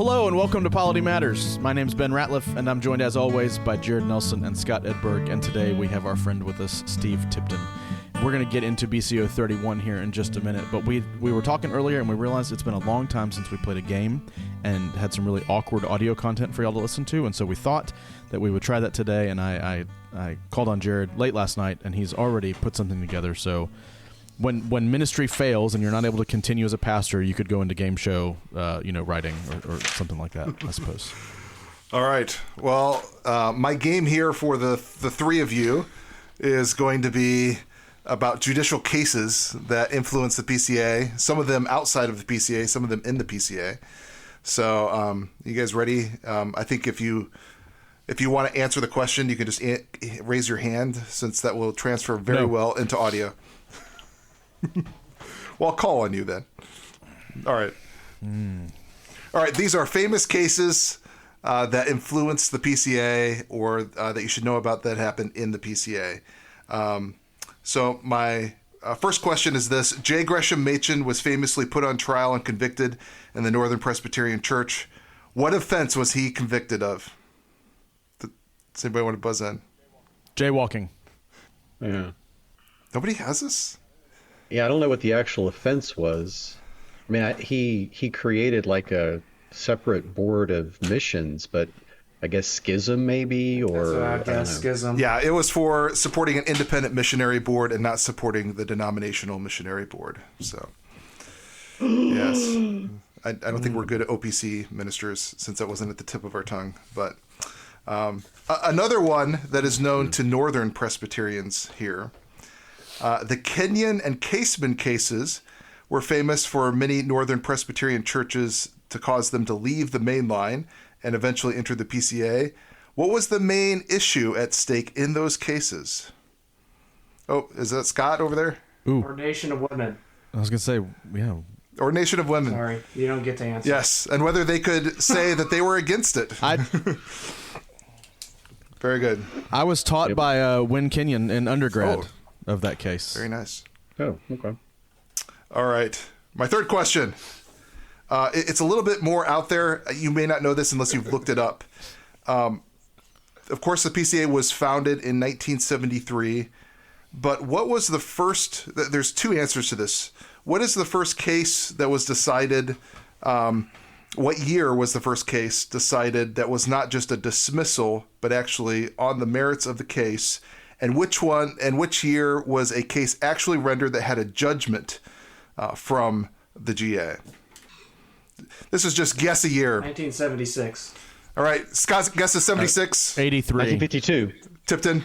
Hello and welcome to Polity Matters. My name's Ben Ratliff, and I'm joined as always by Jared Nelson and Scott Edberg, and today we have our friend with us, Steve Tipton. We're going to get into BCO 31 here in just a minute, but we were talking earlier and we realized it's been a long time since we played a game and had some really awkward audio content for y'all to listen to, and so we thought that we would try that today, and I called on Jared late last night, and he's already put something together, so when ministry fails and you're not able to continue as a pastor, you could go into game show, writing or something like that, I suppose. All right. Well, my game here for the three of you is going to be about judicial cases that influence the PCA, some of them outside of the PCA, some of them in the PCA. So you guys ready? I think if you want to answer the question, you can just raise your hand, since that will transfer very well into audio. Well, I'll call on you then. All right. All right. These are famous cases that influence the PCA, or that you should know about that happened in the PCA. So my first question is this. J. Gresham Machen was famously put on trial and convicted in the Northern Presbyterian Church. What offense was he convicted of? Does anybody want to buzz in? Jaywalking. Yeah. Nobody has this? Yeah, I don't know what the actual offense was. I mean, he created like a separate board of missions, but I guess schism maybe, or I guess schism. Yeah, it was for supporting an independent missionary board and not supporting the denominational missionary board. So, yes, I don't think we're good at OPC ministers, since that wasn't at the tip of our tongue. But another one that is known to Northern Presbyterians here. The Kenyon and Caseman cases were famous for many Northern Presbyterian churches to cause them to leave the main line and eventually enter the PCA. What was the main issue at stake in those cases? Oh, is that Scott over there? Ooh. Ordination of women. I was going to say, yeah. Ordination of women. Sorry, you don't get to answer. Yes, and whether they could say that they were against it. Very good. I was taught by Wynn Kenyon in undergrad of that case. Very nice. Oh, okay. All right. My third question. It's a little bit more out there. You may not know this unless you've looked it up. Of course, the PCA was founded in 1973. But what was the first... There's two answers to this. What is the first case that was decided... what year was the first case decided that was not just a dismissal, but actually on the merits of the case? And which year was a case actually rendered that had a judgment from the GA? This is just guess a year. 1976. All right, Scott's guess is 76. 83. 1952. Tipton,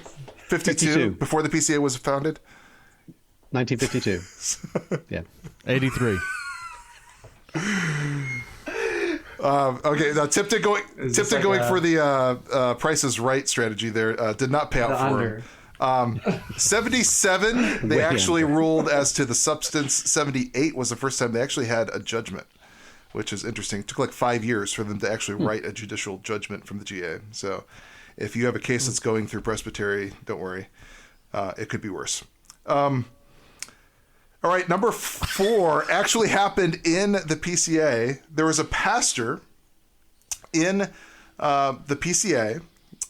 52. Before the PCA was founded. 1952. Yeah. 83. Okay, now Tipton going for the Price is Right strategy there did not pay out for him. 77, they actually ruled as to the substance. 78 was the first time they actually had a judgment, which is interesting. It took like 5 years for them to actually write a judicial judgment from the GA. So if you have a case that's going through Presbytery, don't worry. It could be worse. All right, number 4 actually happened in the PCA. There was a pastor in the PCA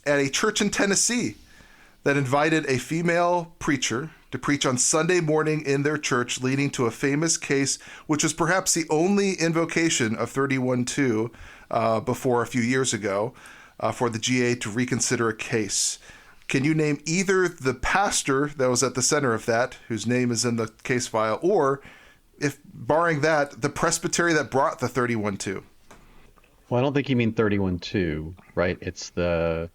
at a church in Tennessee that invited a female preacher to preach on Sunday morning in their church, leading to a famous case, which was perhaps the only invocation of 31-2 before a few years ago for the GA to reconsider a case. Can you name either the pastor that was at the center of that, whose name is in the case file, or, if barring that, the presbytery that brought the 31-2? Well, I don't think you mean 31-2, right? It's the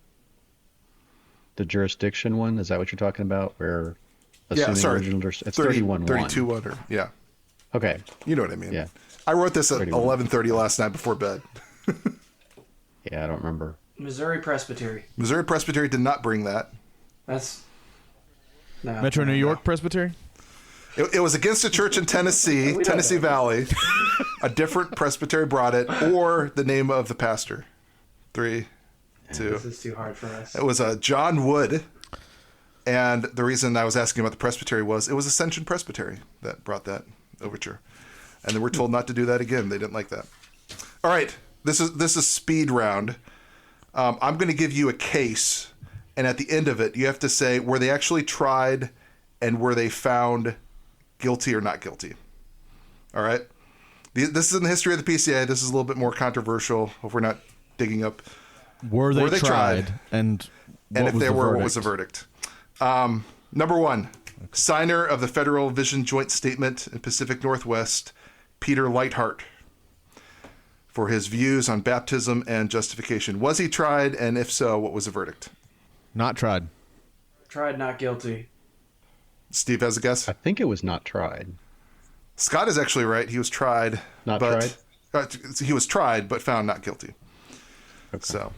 jurisdiction one. Is that what you're talking about? Where original jurisdiction. It's 31-1. 32-1, yeah. Okay. You know what I mean. Yeah. I wrote this at 31. 11:30 last night before bed. Yeah, I don't remember. Missouri Presbytery. Missouri Presbytery did not bring that. That's... No, Metro New York Presbytery? It was against a church in Tennessee, Tennessee Valley. A different presbytery brought it, or the name of the pastor. 3, 2. This is too hard for us. It was John Wood. And the reason I was asking about the presbytery was it was Ascension Presbytery that brought that overture. And they were told not to do that again. They didn't like that. All right. this is speed round. I'm going to give you a case, and at the end of it, you have to say, were they actually tried and were they found guilty or not guilty? All right? This is in the history of the PCA. This is a little bit more controversial if we're not digging up. Were they tried? And if they were, what was the verdict? Number one, signer of the Federal Vision Joint Statement in Pacific Northwest, Peter Lightheart, for his views on baptism and justification. Was he tried? And if so, what was the verdict? Not tried. Tried, not guilty. Steve has a guess? I think it was not tried. Scott is actually right. He was tried. He was tried, but found not guilty. Okay. So,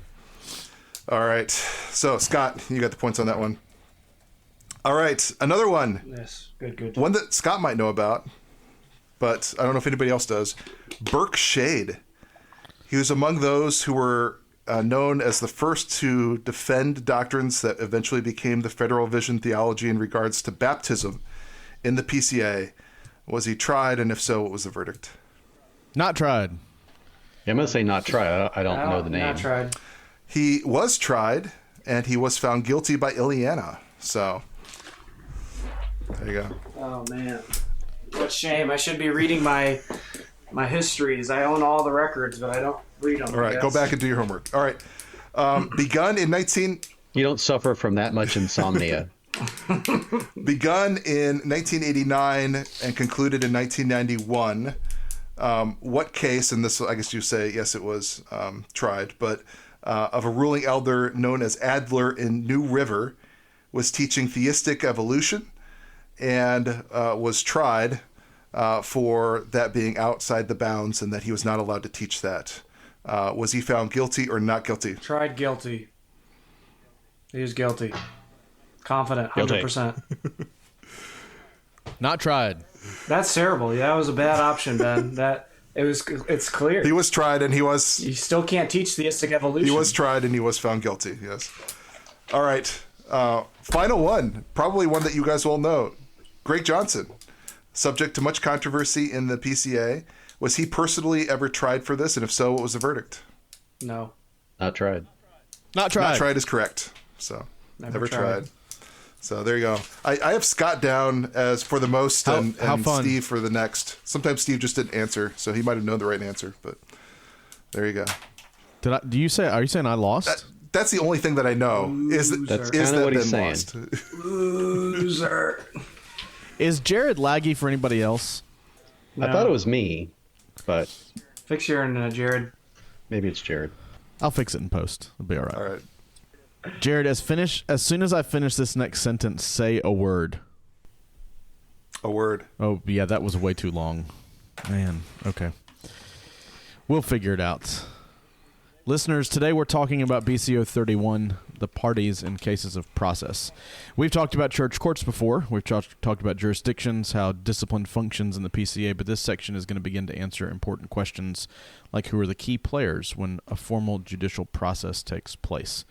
all right. So, Scott, you got the points on that one. All right. Another one. Yes. Good. One that Scott might know about, but I don't know if anybody else does. Burke Shade. He was among those who were known as the first to defend doctrines that eventually became the Federal Vision theology in regards to baptism in the PCA. Was he tried, and if so, what was the verdict? Not tried. Yeah, I'm going to say not tried. I don't know the name. Not tried. He was tried, and he was found guilty by Ileana. So, there you go. Oh, man. What shame. I should be reading my histories. I own all the records, but I don't read them. All right, go back and do your homework. All right. Begun in You don't suffer from that much insomnia. Begun in 1989 and concluded in 1991. What case, and this, I guess you say, yes, it was tried, but of a ruling elder known as Adler in New River, was teaching theistic evolution and was tried for that being outside the bounds and that he was not allowed to teach that. Was he found guilty or not guilty? Tried guilty. He is guilty. Confident, 100%. Not tried. That's terrible. Yeah, that was a bad option, Ben. It's clear. He was tried and he was... You still can't teach theistic evolution. He was tried and he was found guilty, yes. All right. Final one. Probably one that you guys will know. Greg Johnson. Subject to much controversy in the PCA. Was he personally ever tried for this? And if so, what was the verdict? No. Not tried. Not tried. Not tried is correct. So, never tried. tried. So there you go. I have Scott down as for the most and fun. Steve for the next. Sometimes Steve just didn't answer, so he might have known the right answer, but there you go. Are you saying I lost? That's the only thing that I know is that That's is kinda that what he's Ben saying. lost. Loser. Is Jared laggy for anybody else? I thought it was me, but Fix your internet, Jared. maybe it's Jared. I'll fix it in post. It'll be all right. All right. Jared, as soon as I finish this next sentence, say a word. A word. Oh, yeah, that was way too long. Man, okay. We'll figure it out. Listeners, today we're talking about BCO 31, the parties in cases of process. We've talked about church courts before. We've talked about jurisdictions, how discipline functions in the PCA, but this section is going to begin to answer important questions like who are the key players when a formal judicial process takes place.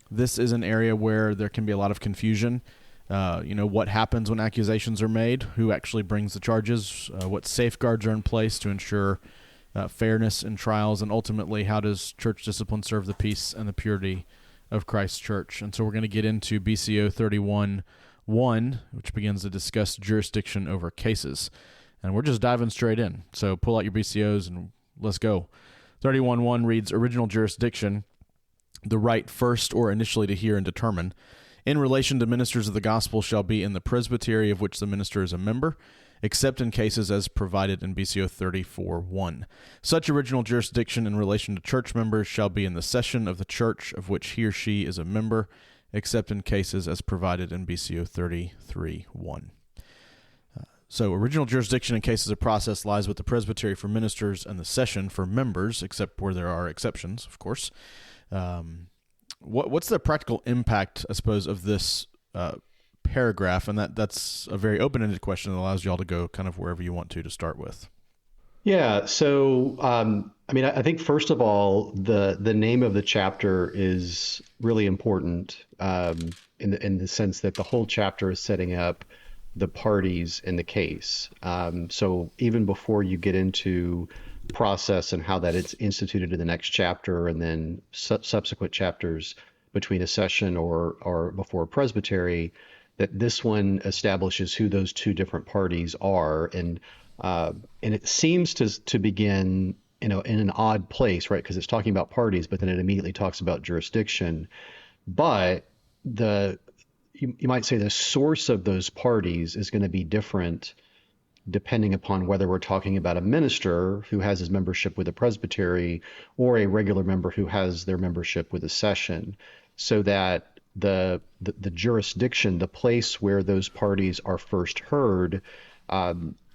This is an area where there can be a lot of confusion. What happens when accusations are made, who actually brings the charges, what safeguards are in place to ensure fairness in trials, and ultimately, how does church discipline serve the peace and the purity of Christ's church? And so we're going to get into BCO 31:1, which begins to discuss jurisdiction over cases. And we're just diving straight in. So pull out your BCOs and let's go. 31:1 reads, original jurisdiction, the right first or initially to hear and determine, in relation to ministers of the gospel shall be in the presbytery of which the minister is a member, except in cases as provided in BCO 34:1. Such original jurisdiction in relation to church members shall be in the session of the church of which he or she is a member, except in cases as provided in BCO 33:1. So original jurisdiction in cases of process lies with the presbytery for ministers and the session for members, except where there are exceptions, of course. What's the practical impact, I suppose, of this paragraph? And that's a very open-ended question that allows you all to go kind of wherever you want to start with. Yeah. So, I think first of all, the name of the chapter is really important in the sense that the whole chapter is setting up the parties in the case. So even before you get into process and how that it's instituted in the next chapter, and then subsequent chapters between a session or before a presbytery, that this one establishes who those two different parties are, and it seems to begin, in an odd place, right? Because it's talking about parties, but then it immediately talks about jurisdiction. But you might say the source of those parties is going to be different depending upon whether we're talking about a minister who has his membership with a presbytery or a regular member who has their membership with a session, so that the jurisdiction, the place where those parties are first heard,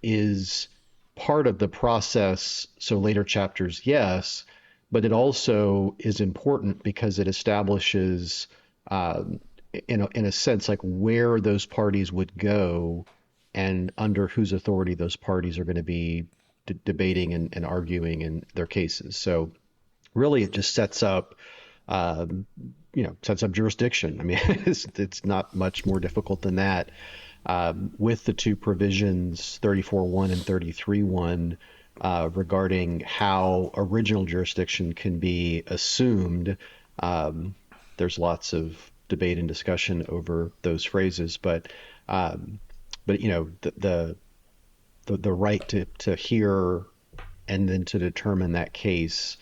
is part of the process. So later chapters, yes, but it also is important because it establishes, in a sense, like where those parties would go and under whose authority those parties are going to be debating and arguing in their cases. So really it just sets up jurisdiction. I mean, it's not much more difficult than that. With the two provisions, 34.1 and 33.1, regarding how original jurisdiction can be assumed, there's lots of debate and discussion over those phrases, but the right to hear and then to determine that case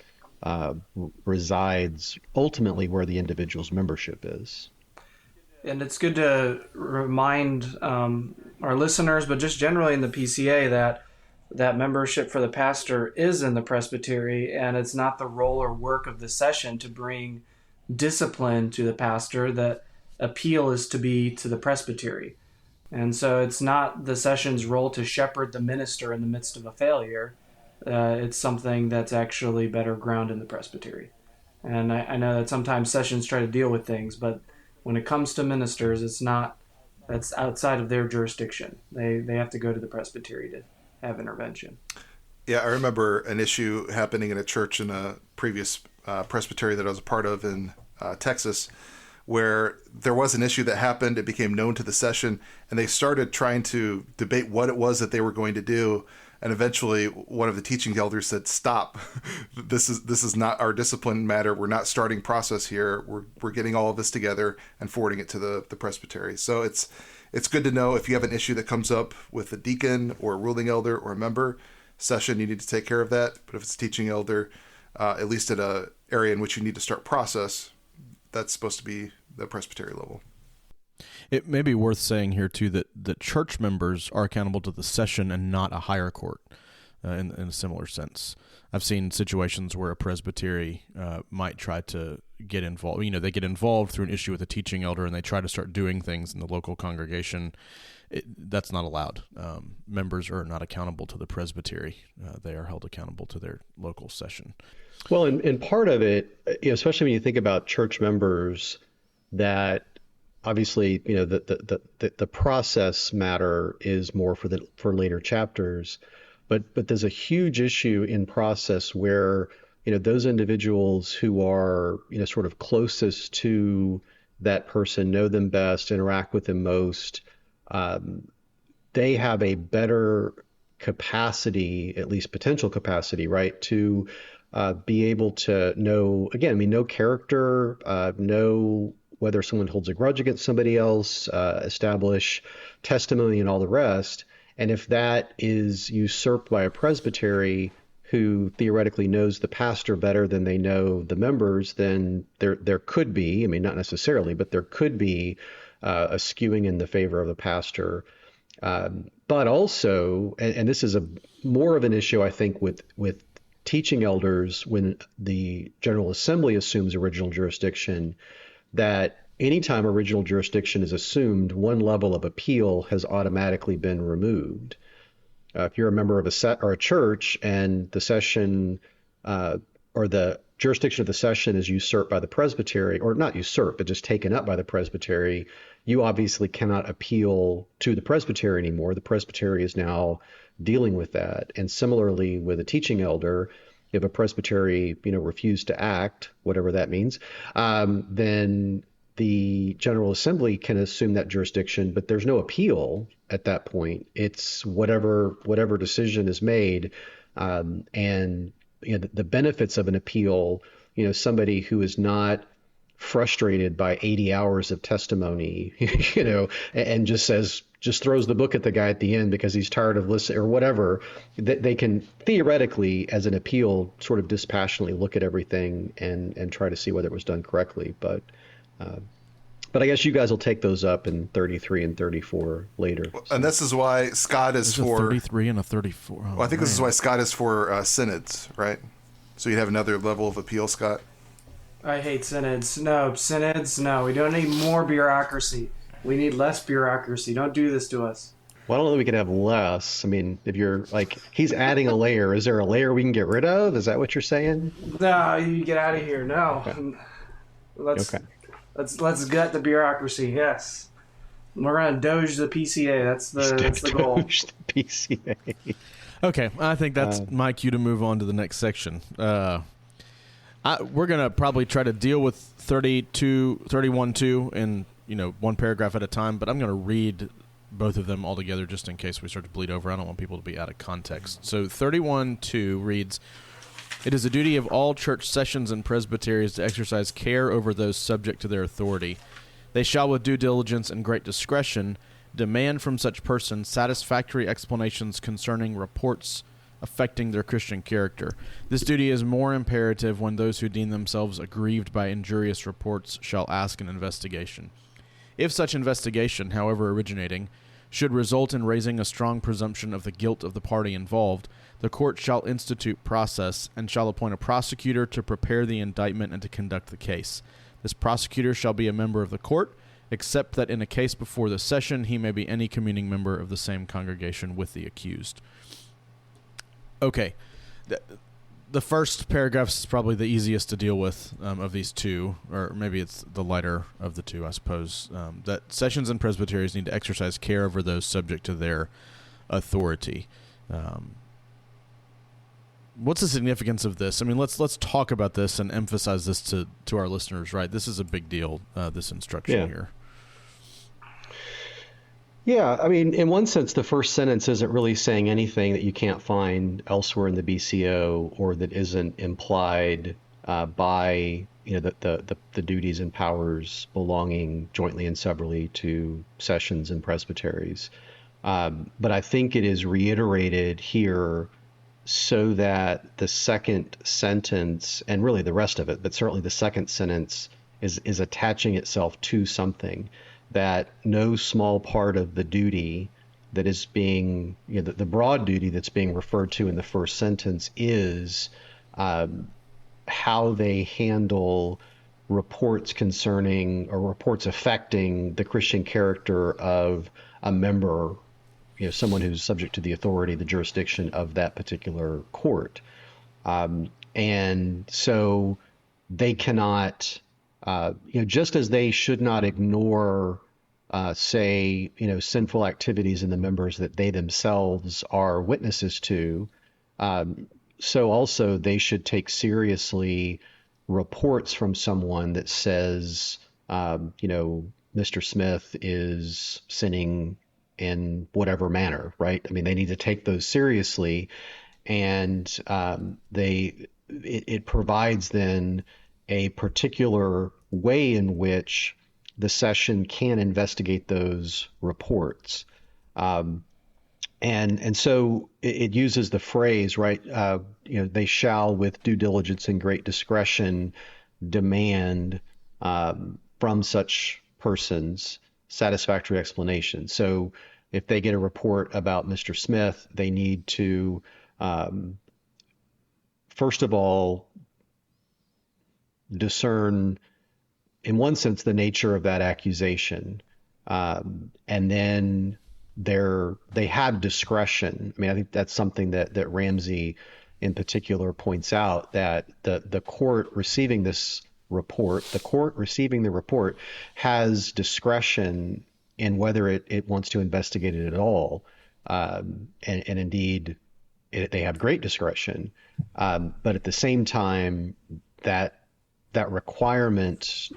resides ultimately where the individual's membership is. And it's good to remind our listeners, but just generally in the PCA, that membership for the pastor is in the presbytery, and it's not the role or work of the session to bring discipline to the pastor. That appeal is to be to the presbytery. And so it's not the session's role to shepherd the minister in the midst of a failure. It's something that's actually better ground in the presbytery. And I know that sometimes sessions try to deal with things, but when it comes to ministers, that's outside of their jurisdiction. They have to go to the presbytery to have intervention. Yeah, I remember an issue happening in a church in a previous presbytery that I was a part of in Texas, where there was an issue that happened. It became known to the session, and they started trying to debate what it was that they were going to do. And eventually one of the teaching elders said, "Stop, this is not our discipline matter. We're not starting process here. We're getting all of this together and forwarding it to the presbytery." So it's good to know if you have an issue that comes up with a deacon or a ruling elder or a member session, you need to take care of that. But if it's a teaching elder, at least at a area in which you need to start process, that's supposed to be the presbytery level. It may be worth saying here, too, that church members are accountable to the session and not a higher court in a similar sense. I've seen situations where a presbytery might try to get involved. They get involved through an issue with a teaching elder, and they try to start doing things in the local congregation. That's not allowed. Members are not accountable to the presbytery. They are held accountable to their local session. Well, and part of it, especially when you think about church members, that obviously, the process matter is more for later chapters, but there's a huge issue in process where, those individuals who are, sort of closest to that person, know them best, interact with them most, they have a better capacity, at least potential capacity, right, to be able to know character, know whether someone holds a grudge against somebody else, establish testimony and all the rest. And if that is usurped by a presbytery who theoretically knows the pastor better than they know the members, then there could be, not necessarily, but there could be a skewing in the favor of the pastor. But also, and this is more of an issue, I think, with teaching elders when the General Assembly assumes original jurisdiction, that anytime original jurisdiction is assumed, one level of appeal has automatically been removed. If you're a member of a church and the session or the jurisdiction of the session is usurped by the presbytery, or not usurped, but just taken up by the presbytery, you obviously cannot appeal to the presbytery anymore. The presbytery is now dealing with that. And similarly with a teaching elder, if a presbytery, refused to act, whatever that means, then the General Assembly can assume that jurisdiction, but there's no appeal at that point. It's whatever decision is made, And the benefits of an appeal, somebody who is not frustrated by 80 hours of testimony, and just throws the book at the guy at the end because he's tired of listening or whatever, that they can theoretically, as an appeal, sort of dispassionately look at everything and try to see whether it was done correctly. But I guess you guys will take those up in 33 and 34 later. And this is why Scott is There's for a 33 and a 34. Oh, well, I think this is why Scott is for synods, right? So you'd have another level of appeal, Scott. I hate synods. No, synods, no. We don't need more bureaucracy. We need less bureaucracy. Don't do this to us. Well, I don't know that we can have less. I mean, if you're like, he's adding a layer, is there a layer we can get rid of? Is that what you're saying? No, you get out of here. No. Okay. Let's gut the bureaucracy. Yes. We're gonna doge the PCA. That's the goal. Doge the PCA. Okay, I think that's my cue to move on to the next section. We're going to probably try to deal with 31-2 in one paragraph at a time, but I'm going to read both of them all together just in case we start to bleed over. I don't want people to be out of context. So 31-2 reads, "It is the duty of all church sessions and presbyteries to exercise care over those subject to their authority. They shall with due diligence and great discretion demand from such persons satisfactory explanations concerning reports affecting their Christian character. This duty is more imperative when those who deem themselves aggrieved by injurious reports shall ask an investigation. If such investigation, however originating, should result in raising a strong presumption of the guilt of the party involved, the court shall institute process and shall appoint a prosecutor to prepare the indictment and to conduct the case. This prosecutor shall be a member of the court, except that in a case before the session he may be any communing member of the same congregation with the accused." Okay. The first paragraph is probably the easiest to deal with of these two, or maybe it's the lighter of the two, I suppose. That sessions and presbyteries need to exercise care over those subject to their authority. What's the significance of this? I mean, let's talk about this and emphasize this to our listeners, right? This is a big deal, this instruction here. Yeah, I mean, in one sense, the first sentence isn't really saying anything that you can't find elsewhere in the BCO or that isn't implied by the duties and powers belonging jointly and severally to sessions and presbyteries. But I think it is reiterated here so that the second sentence, and really the rest of it, but certainly the second sentence is attaching itself to something, that no small part of the duty that is being, the broad duty that's being referred to in the first sentence is how they handle reports concerning or reports affecting the Christian character of a member, someone who's subject to the authority, the jurisdiction of that particular court. And so they cannot, just as they should not ignore, say, sinful activities in the members that they themselves are witnesses to, so also they should take seriously reports from someone that says, Mr. Smith is sinning in whatever manner, right? I mean, they need to take those seriously, and it provides then a particular way in which the session can investigate those reports. And so it uses the phrase, right? They shall with due diligence and great discretion demand from such persons satisfactory explanation. So if they get a report about Mr. Smith, they need to, first of all, discern, in one sense, the nature of that accusation. And then they have discretion. I mean, I think that's something that Ramsey in particular points out, that the court receiving this report, the report has discretion in whether it wants to investigate it at all. And indeed, they have great discretion. But at the same time, that requirement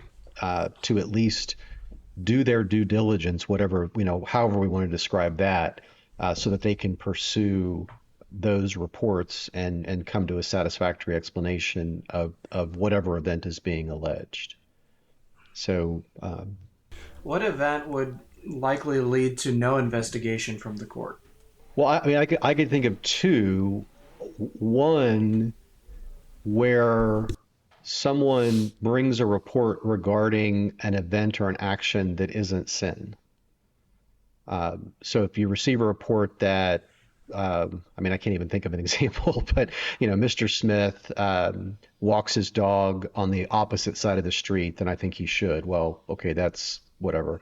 to at least do their due diligence, whatever, however we want to describe that, so that they can pursue those reports and come to a satisfactory explanation of whatever event is being alleged. So, what event would likely lead to no investigation from the court? well, I mean, I could think of two. One where someone brings a report regarding an event or an action that isn't sin. So if you receive a report that, I mean, I can't even think of an example, but Mr. Smith walks his dog on the opposite side of the street than I think he should. Well, okay, that's whatever.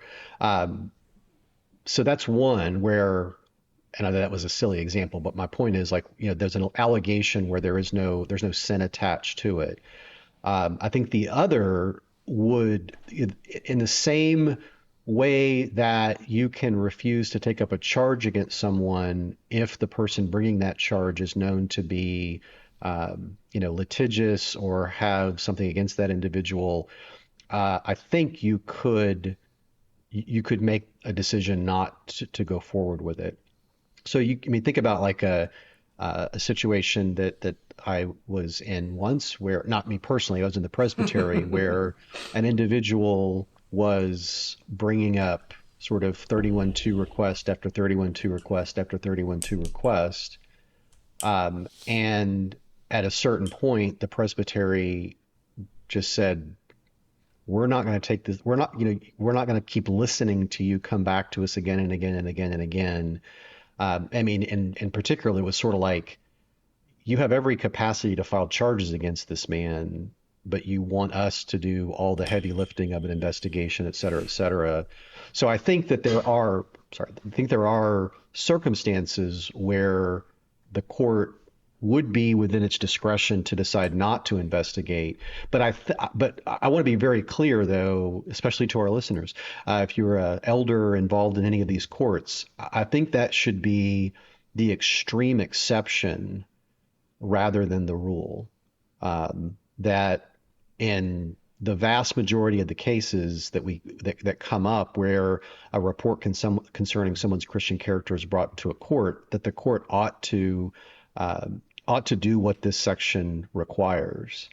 So that's one where, and I know that was a silly example, but my point is, like, there's an allegation where there's no sin attached to it. I think the other would, in the same way that you can refuse to take up a charge against someone if the person bringing that charge is known to be, litigious or have something against that individual, I think you could make a decision not to go forward with it. So think about like a situation that I was in once, where, not me personally, I was in the Presbytery, where an individual was bringing up sort of 31-2 request after 31-2 request after 31-2 request. And at a certain point, the Presbytery just said, we're not going to take this. We're not going to keep listening to you come back to us again and again and again and again. I mean, and particularly, it was sort of like, you have every capacity to file charges against this man, but you want us to do all the heavy lifting of an investigation, et cetera, et cetera. So I think that there are circumstances where the court would be within its discretion to decide not to investigate. But I want to be very clear, though, especially to our listeners, if you're an elder involved in any of these courts, I think that should be the extreme exception rather than the rule. That in the vast majority of the cases that come up where a report concerning someone's Christian character is brought to a court, that the court ought to do what this section requires.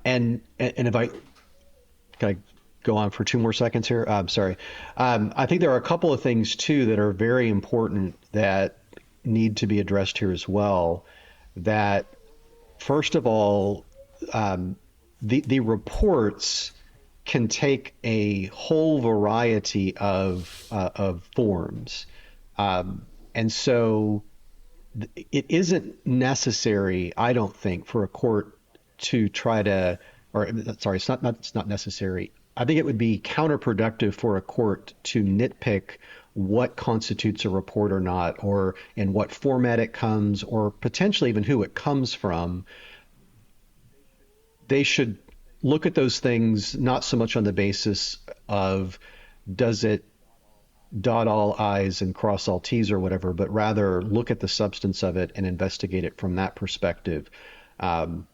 And if can I go on for 2 more seconds here? I'm sorry. I think there are a couple of things too that are very important that need to be addressed here as well. That, first of all, the reports can take a whole variety of forms, and so it isn't necessary, I don't think, for a court to try to, or sorry, it's not necessary. I think it would be counterproductive for a court to nitpick what constitutes a report or not, or in what format it comes, or potentially even who it comes from. They should look at those things not so much on the basis of, does it dot all I's and cross all T's or whatever, but rather look at the substance of it and investigate it from that perspective. So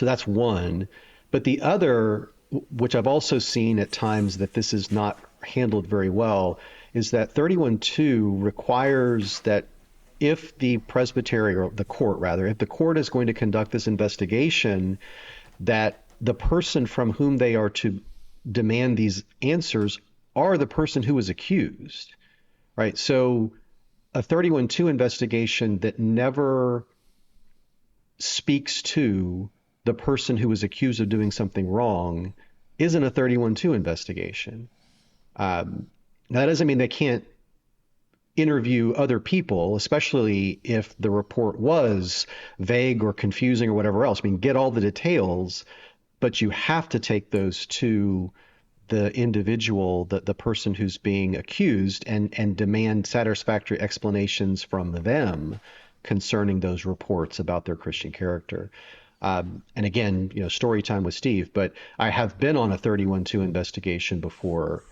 that's one. But the other, which I've also seen at times that this is not handled very well, is that 31-2 requires that if the presbytery, or the court rather, if the court is going to conduct this investigation, that the person from whom they are to demand these answers are the person who is accused, right? So a 31-2 investigation that never speaks to the person who is accused of doing something wrong isn't a 31-2 investigation. That doesn't mean they can't interview other people, especially if the report was vague or confusing or whatever else. I mean, get all the details, but you have to take those to the individual, the person who's being accused, and demand satisfactory explanations from them concerning those reports about their Christian character. And again, story time with Steve, but I have been on a 31-2 investigation before,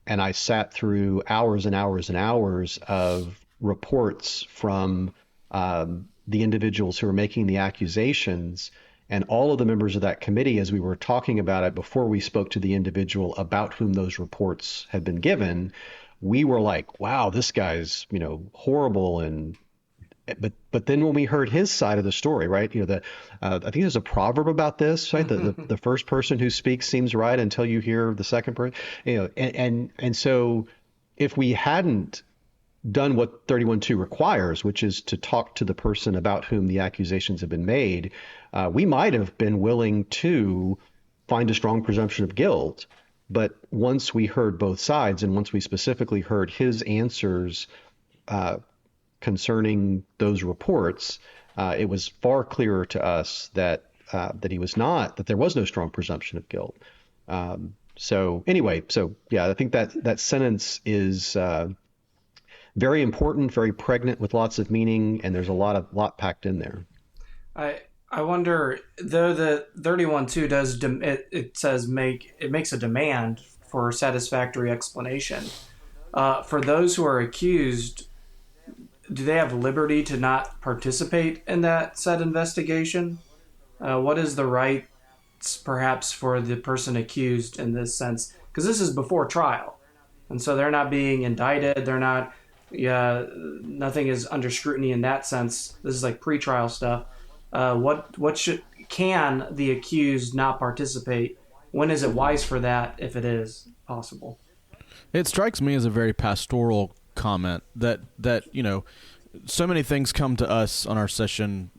and I sat through hours and hours and hours of reports from the individuals who are making the accusations, and all of the members of that committee, as we were talking about it before we spoke to the individual about whom those reports had been given, we were like, wow, this guy's, horrible. But then when we heard his side of the story, right? I think there's a proverb about this, right? The first person who speaks seems right until you hear the second person, and so if we hadn't done what 31:2 requires, which is to talk to the person about whom the accusations have been made, we might have been willing to find a strong presumption of guilt. But once we heard both sides, and once we specifically heard his answers concerning those reports, it was far clearer to us that there was no strong presumption of guilt. So yeah, I think that sentence is very important, very pregnant with lots of meaning, and there's a lot packed in there. I wonder, though the 31:2 does it says it makes a demand for satisfactory explanation. For those who are accused, do they have liberty to not participate in that said investigation? What is the rights, perhaps, for the person accused in this sense? Because this is before trial, and so they're not being indicted. They're not. Nothing is under scrutiny in that sense. This is like pre-trial stuff. Can the accused not participate? When is it wise for that, if it is possible? It strikes me as a very pastoral comment that so many things come to us on our session,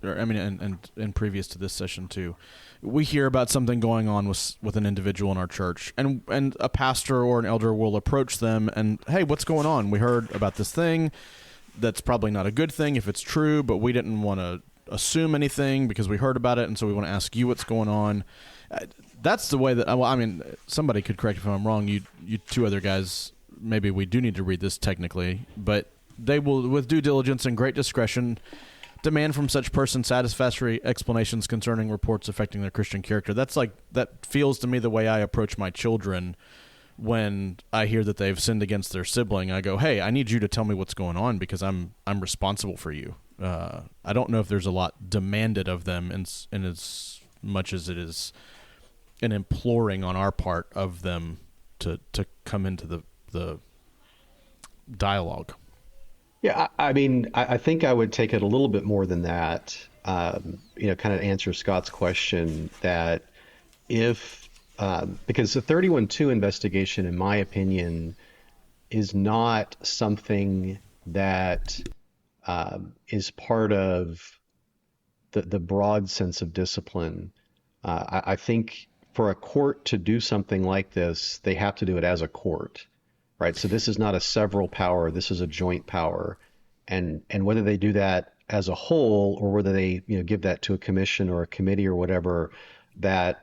and previous to this session too. We hear about something going on with an individual in our church, and a pastor or an elder will approach them and, hey, what's going on? We heard about this thing that's probably not a good thing if it's true, but we didn't want to assume anything because we heard about it, and so we want to ask you what's going on. That's the way that, somebody could correct me if I'm wrong. You two other guys, maybe we do need to read this technically, but they will, with due diligence and great discretion, demand from such person satisfactory explanations concerning reports affecting their Christian character. That feels to me the way I approach my children when I hear that they've sinned against their sibling. I go, hey, I need you to tell me what's going on because I'm responsible for you. I don't know if there's a lot demanded of them in as much as it is an imploring on our part of them to come into the dialogue. Yeah, I think I would take it a little bit more than that. Kind of answer Scott's question that because the 31:2 investigation, in my opinion, is not something that is part of the broad sense of discipline. I think for a court to do something like this, they have to do it as a court. Right. So this is not a several power. This is a joint power. And whether they do that as a whole or whether they, give that to a commission or a committee or whatever, that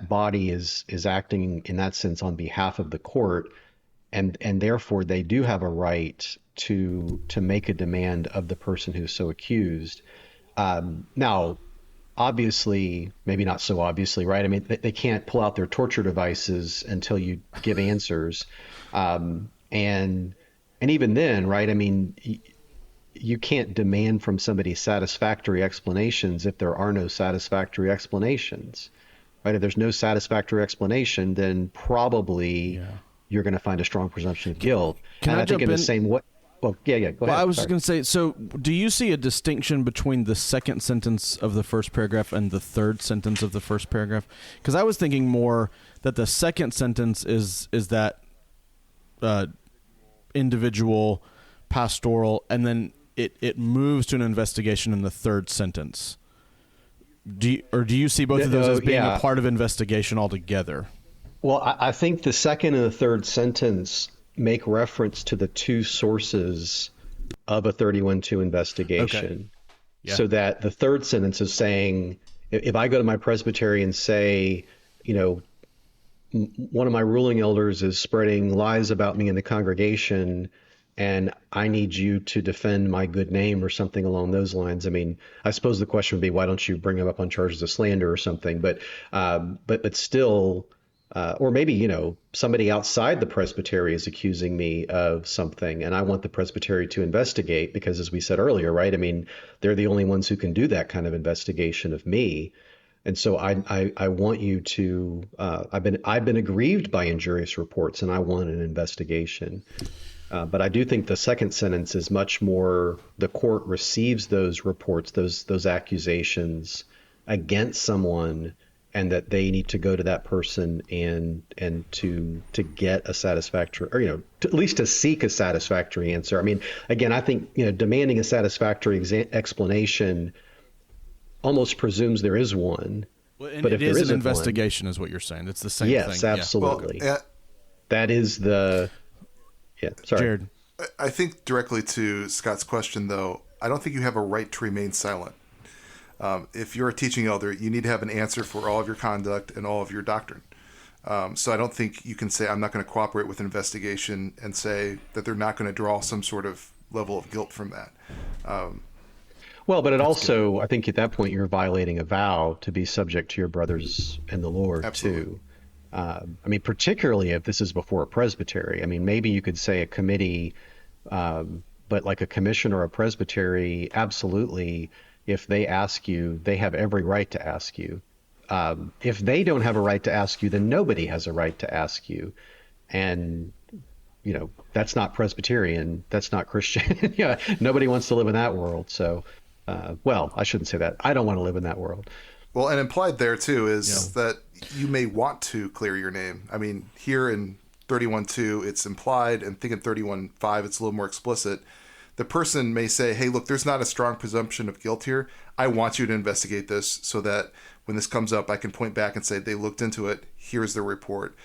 body is acting in that sense on behalf of the court. And therefore they do have a right to make a demand of the person who's so accused. Now, obviously, maybe not so obviously, right? They can't pull out their torture devices until you give answers. And even then, right? You can't demand from somebody satisfactory explanations if there are no satisfactory explanations, right? If there's no satisfactory explanation, then probably you're going to find a strong presumption of guilt. Can I think in the same way? Well, yeah, go ahead. Well, I was just going to say, so do you see a distinction between the second sentence of the first paragraph and the third sentence of the first paragraph? Because I was thinking more that the second sentence is that individual, pastoral, and then it moves to an investigation in the third sentence. Do you see both of those as being a part of investigation altogether? Well, I think the second and the third sentence make reference to the two sources of a 31:2 investigation. Okay. Yeah. So that the third sentence is saying, if I go to my presbytery and say, one of my ruling elders is spreading lies about me in the congregation, and I need you to defend my good name or something along those lines. I suppose the question would be, why don't you bring him up on charges of slander or something? But still, or maybe, somebody outside the presbytery is accusing me of something, and I want the presbytery to investigate because, as we said earlier, right? They're the only ones who can do that kind of investigation of me. And so I want you to, I've been aggrieved by injurious reports, and I want an investigation. But I do think the second sentence is much more, the court receives those reports, those accusations against someone, and that they need to go to that person and to get a satisfactory, or, at least to seek a satisfactory answer. I mean, again, I think, demanding a satisfactory explanation almost presumes there is one. Well, and but if it is there an isn't investigation, is what you're saying. It's the same yes, thing. absolutely. Well, that is the, yeah, sorry. Jared. I think directly to Scott's question, though, I don't think you have a right to remain silent. If you're a teaching elder, you need to have an answer for all of your conduct and all of your doctrine. So I don't think you can say, I'm not going to cooperate with an investigation, and say that they're not going to draw some sort of level of guilt from that. Well, but it also, good. I think at that point you're violating a vow to be subject to your brothers in the Lord. Absolutely. Too. I mean, particularly if this is before a presbytery. I mean, maybe you could say a committee, but like a commission or a presbytery, absolutely, if they ask you, they have every right to ask you. If they don't have a right to ask you, then nobody has a right to ask you. And, that's not Presbyterian. That's not Christian. Yeah, nobody wants to live in that world. So, well, I shouldn't say that. I don't want to live in that world. Well, and implied there, too, is that you may want to clear your name. I mean, here in 31.2, it's implied, and think in 31.5, it's a little more explicit. The person may say, hey, look, there's not a strong presumption of guilt here. I want you to investigate this so that when this comes up, I can point back and say, they looked into it. Here's the report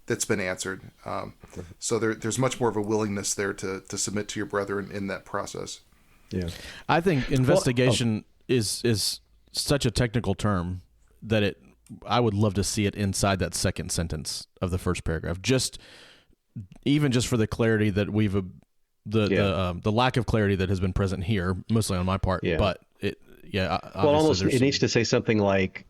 that's been answered. So there's much more of a willingness there to submit to your brethren in that process. Yeah, I think investigation is such a technical term that I would love to see it inside that second sentence of the first paragraph. Even just for the clarity that the lack of clarity that has been present here, mostly on my part. Yeah. But it needs to say something like,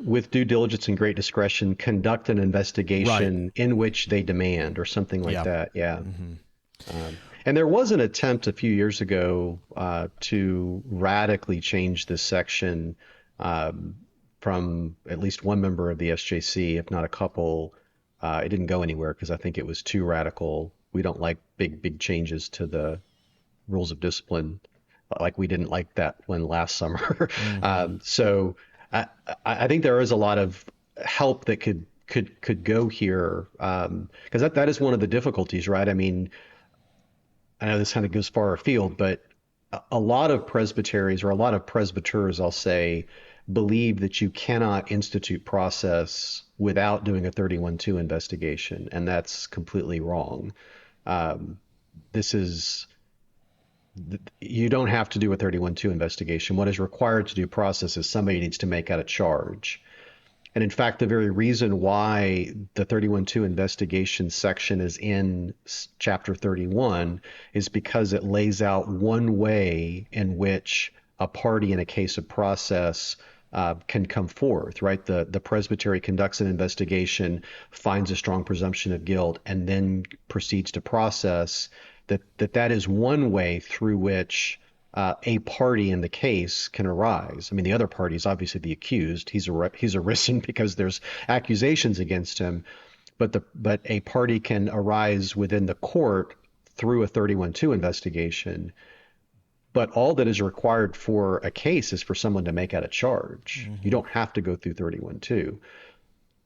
with due diligence and great discretion, conduct an investigation in which they demand, or something like that. Yeah. Mm-hmm. And there was an attempt a few years ago to radically change this section from at least one member of the SJC, if not a couple. It didn't go anywhere because I think it was too radical. We don't like big changes to the rules of discipline, like we didn't like that one last summer. Mm-hmm. So I think there is a lot of help that could go here, because that is one of the difficulties, right? I mean, I know this kind of goes far afield, but a lot of presbyteries, or a lot of presbyters, I'll say, believe that you cannot institute process without doing a 31.2 investigation, and that's completely wrong. You don't have to do a 31.2 investigation. What is required to do process is somebody needs to make out a charge. And in fact, the very reason why the 31.2 investigation section is in chapter 31 is because it lays out one way in which a party in a case of process can come forth, right? The presbytery conducts an investigation, finds a strong presumption of guilt, and then proceeds to process. That is one way through which a party in the case can arise. I mean, the other party is obviously the accused. He's arisen because there's accusations against him, but a party can arise within the court through a 31.2 investigation. But all that is required for a case is for someone to make out a charge. Mm-hmm. You don't have to go through 31.2.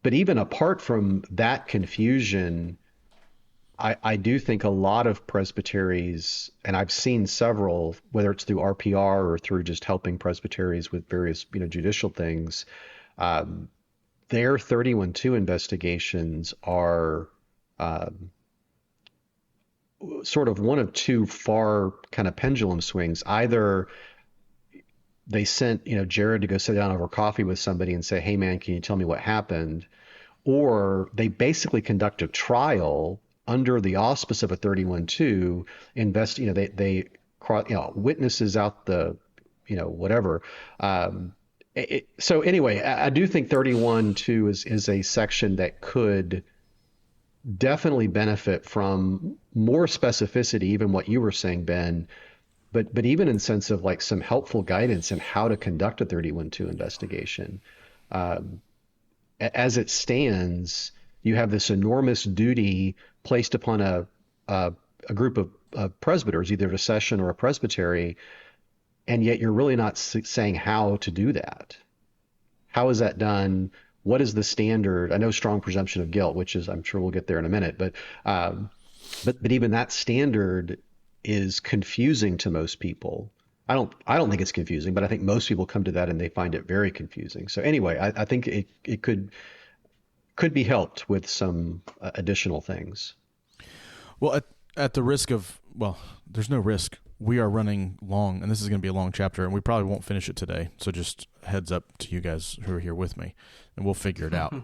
But even apart from that confusion, I do think a lot of presbyteries, and I've seen several, whether it's through RPR or through just helping presbyteries with various judicial things, their 31.2 investigations are sort of one of two far kind of pendulum swings. Either they sent Jared to go sit down over coffee with somebody and say, hey man, can you tell me what happened? Or they basically conduct a trial under the auspice of a 31.2, they witnesses out the, whatever. So anyway, I do think 31.2 is a section that could definitely benefit from more specificity, even what you were saying, Ben, but even in sense of like some helpful guidance in how to conduct a 31.2 investigation. as it stands, you have this enormous duty placed upon a group of presbyters, either a session or a presbytery, and yet you're really not saying how to do that. How is that done? What is the standard? I know strong presumption of guilt, which is, I'm sure we'll get there in a minute, but even that standard is confusing to most people. I don't think it's confusing, but I think most people come to that and they find it very confusing. So anyway, I think it could be helped with some additional things. Well, at the risk of, there's no risk. We are running long, and this is going to be a long chapter, and we probably won't finish it today. So just heads up to you guys who are here with me, and we'll figure it out.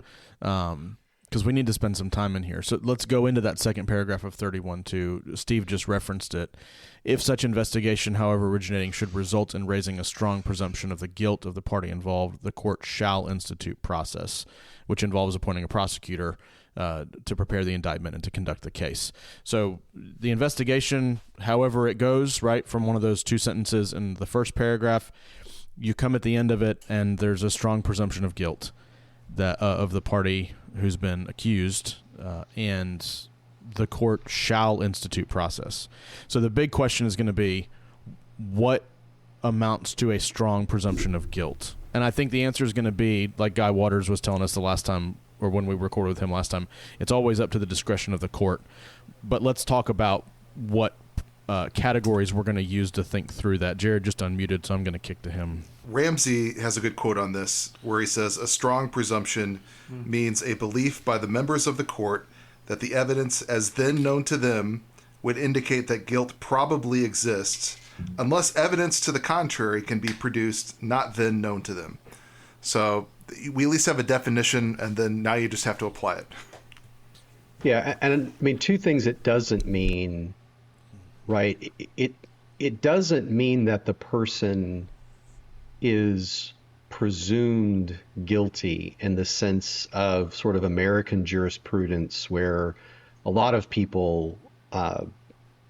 Because we need to spend some time in here. So let's go into that second paragraph of 31.2. Steve just referenced it. If such investigation, however originating, should result in raising a strong presumption of the guilt of the party involved, the court shall institute process, which involves appointing a prosecutor to prepare the indictment and to conduct the case. So the investigation, however it goes, right, from one of those two sentences in the first paragraph, you come at the end of it, and there's a strong presumption of guilt that of the party who's been accused, and the court shall institute process. So the big question is going to be, what amounts to a strong presumption of guilt? And I think the answer is going to be, like Guy Waters was telling us the last time, or when we recorded with him last time, it's always up to the discretion of the court. But let's talk about what categories we're going to use to think through that. Jared just unmuted, so I'm going to kick to him. Ramsey has a good quote on this, where he says, a strong presumption means a belief by the members of the court that the evidence as then known to them would indicate that guilt probably exists, unless evidence to the contrary can be produced not then known to them. So we at least have a definition, and then now you just have to apply it. Yeah, and I mean, two things it doesn't mean, right? It doesn't mean that the person is presumed guilty in the sense of sort of American jurisprudence, where a lot of people,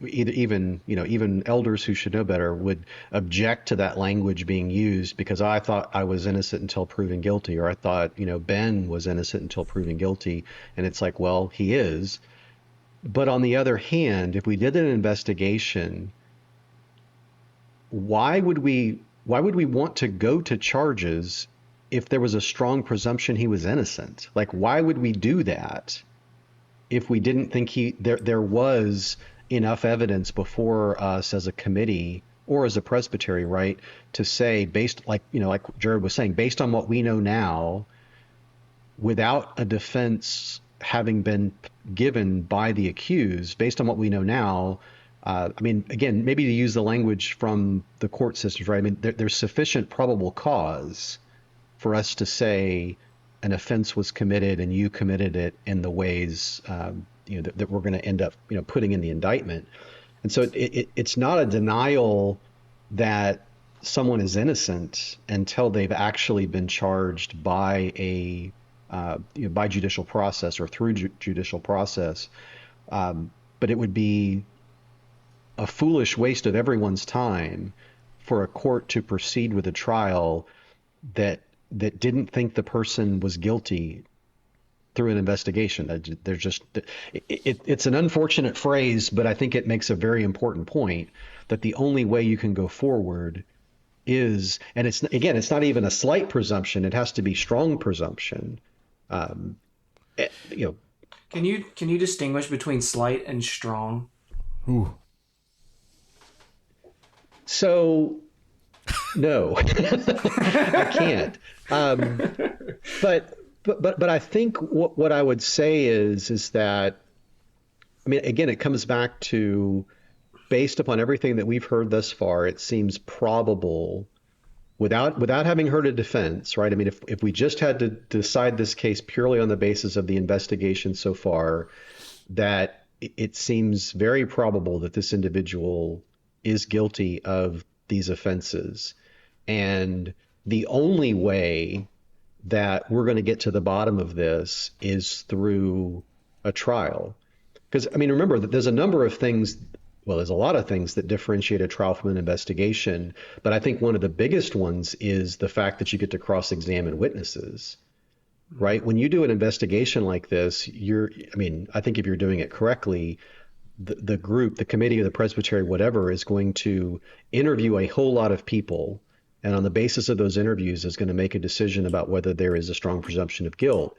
even elders who should know better, would object to that language being used because I thought I was innocent until proven guilty, or I thought, Ben was innocent until proven guilty. And it's like, well, he is. But on the other hand, if we did an investigation, why would we want to go to charges if there was a strong presumption he was innocent? Like, why would we do that if we didn't think there was enough evidence before us as a committee or as a presbytery, right, to say, like Jared was saying, based on what we know now, without a defense having been given by the accused, based on what we know now, again, maybe to use the language from the court systems, right? I mean, there's sufficient probable cause for us to say an offense was committed and you committed it in the ways that we're going to end up putting in the indictment. And so it's not a denial that someone is innocent until they've actually been charged by by judicial process or through judicial process. But it would be a foolish waste of everyone's time for a court to proceed with a trial that didn't think the person was guilty through an investigation. It's an unfortunate phrase, but I think it makes a very important point that the only way you can go forward is, and it's not even a slight presumption. It has to be strong presumption. Can you distinguish between slight and strong? Ooh. So, no, I can't. But I think what I would say is that, again, it comes back to, based upon everything that we've heard thus far, it seems probable, without having heard a defense, right? If we just had to decide this case purely on the basis of the investigation so far, that it seems very probable that this individual is guilty of these offenses. And the only way that we're going to get to the bottom of this is through a trial. Because, remember that there's a number of things well, there's a lot of things that differentiate a trial from an investigation, but I think one of the biggest ones is the fact that you get to cross-examine witnesses, right? When you do an investigation like this, I think if you're doing it correctly, the group, the committee or the presbytery, whatever, is going to interview a whole lot of people. And on the basis of those interviews is going to make a decision about whether there is a strong presumption of guilt.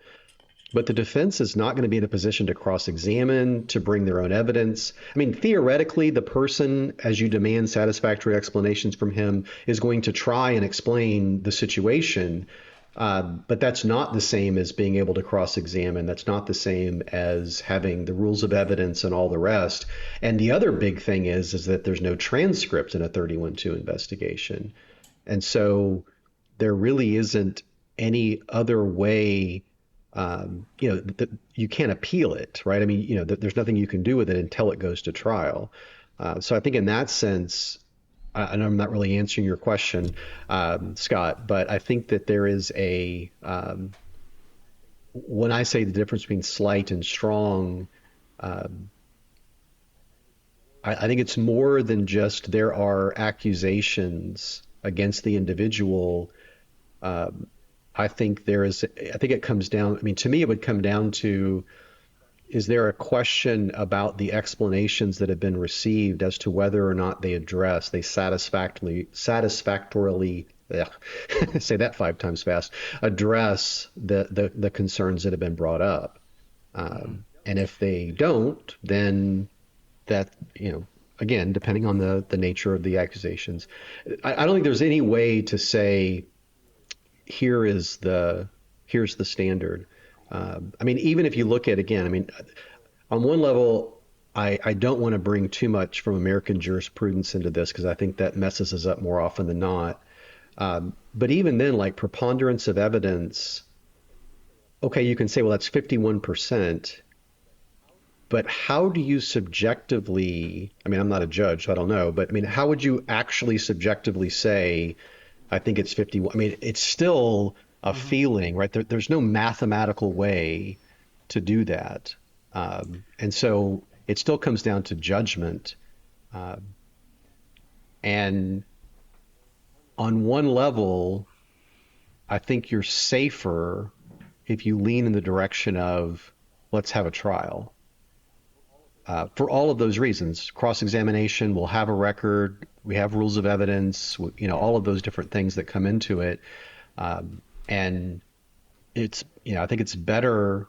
But the defense is not going to be in a position to cross-examine, to bring their own evidence. I mean, theoretically, the person, as you demand satisfactory explanations from him, is going to try and explain the situation. But that's not the same as being able to cross-examine. That's not the same as having the rules of evidence and all the rest. And the other big thing is that there's no transcript in a 31-2 investigation. And so there really isn't any other way, you can't appeal it, right? I mean, there's nothing you can do with it until it goes to trial. So I think in that sense, I know I'm not really answering your question, Scott, but I think that there is when I say the difference between slight and strong, I think it's more than just there are accusations against the individual. I think it comes down, to me, it would come down to, is there a question about the explanations that have been received as to whether or not they satisfactorily, say that 5 times fast, address the concerns that have been brought up. And if they don't, then that, again, depending on the nature of the accusations, I don't think there's any way to say, here's the standard. Even if you look at, again, on one level, I don't want to bring too much from American jurisprudence into this because I think that messes us up more often than not. But even then, like preponderance of evidence, okay, you can say, well, that's 51%. But how do you subjectively, I'm not a judge, so I don't know, but how would you actually subjectively say, I think it's 51? It's still a feeling, right? There's no mathematical way to do that. And so it still comes down to judgment. And on one level, I think you're safer if you lean in the direction of, let's have a trial. For all of those reasons, cross-examination, we'll have a record, we have rules of evidence, all of those different things that come into it. And it's, I think it's better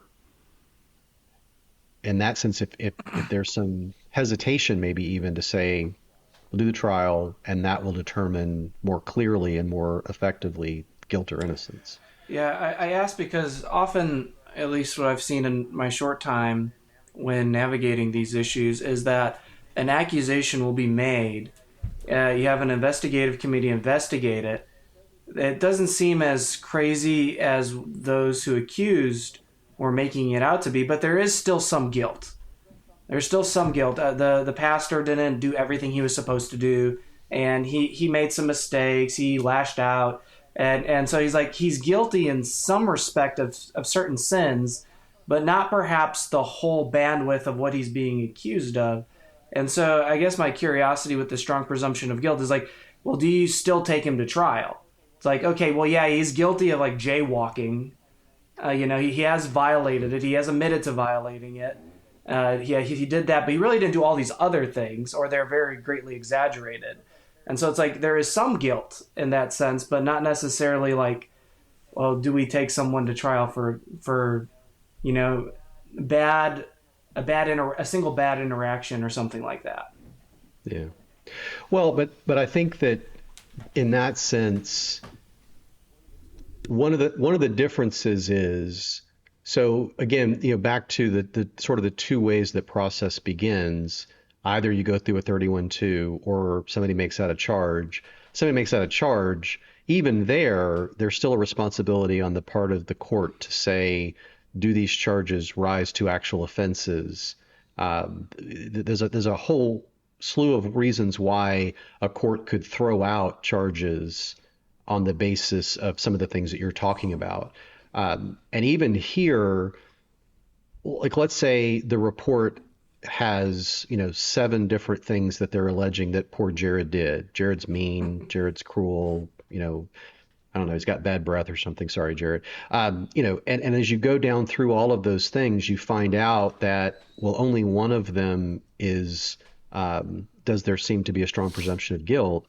in that sense if there's some hesitation, maybe even to say, we'll do the trial and that will determine more clearly and more effectively guilt or innocence. Yeah, I ask because often, at least what I've seen in my short time when navigating these issues, is that an accusation will be made. You have an investigative committee investigate it. It doesn't seem as crazy as those who accused were making it out to be, but there is still some guilt. There's still some guilt. The pastor didn't do everything he was supposed to do, and he made some mistakes. He lashed out, and so he's guilty in some respect of certain sins, but not perhaps the whole bandwidth of what he's being accused of. And so I guess my curiosity with the strong presumption of guilt is well, do you still take him to trial? It's okay, well, yeah, he's guilty of jaywalking. He has violated it. He has admitted to violating it. He did that, but he really didn't do all these other things, or they're very greatly exaggerated. And so it's there is some guilt in that sense, but not necessarily well, do we take someone to trial for a single bad interaction or something like that? Yeah. Well, but I think that in that sense, one of the differences is, so again, back to the sort of the two ways that process begins. Either you go through a 31-2 or somebody makes out a charge. Somebody makes out a charge. Even there's still a responsibility on the part of the court to say, do these charges rise to actual offenses? There's a whole slew of reasons why a court could throw out charges on the basis of some of the things that you're talking about. And even here, let's say the report has, 7 different things that they're alleging that poor Jared did. Jared's mean, Jared's cruel, I don't know, he's got bad breath or something. Sorry, Jared. And as you go down through all of those things, you find out that, well, only one of them is, does there seem to be a strong presumption of guilt.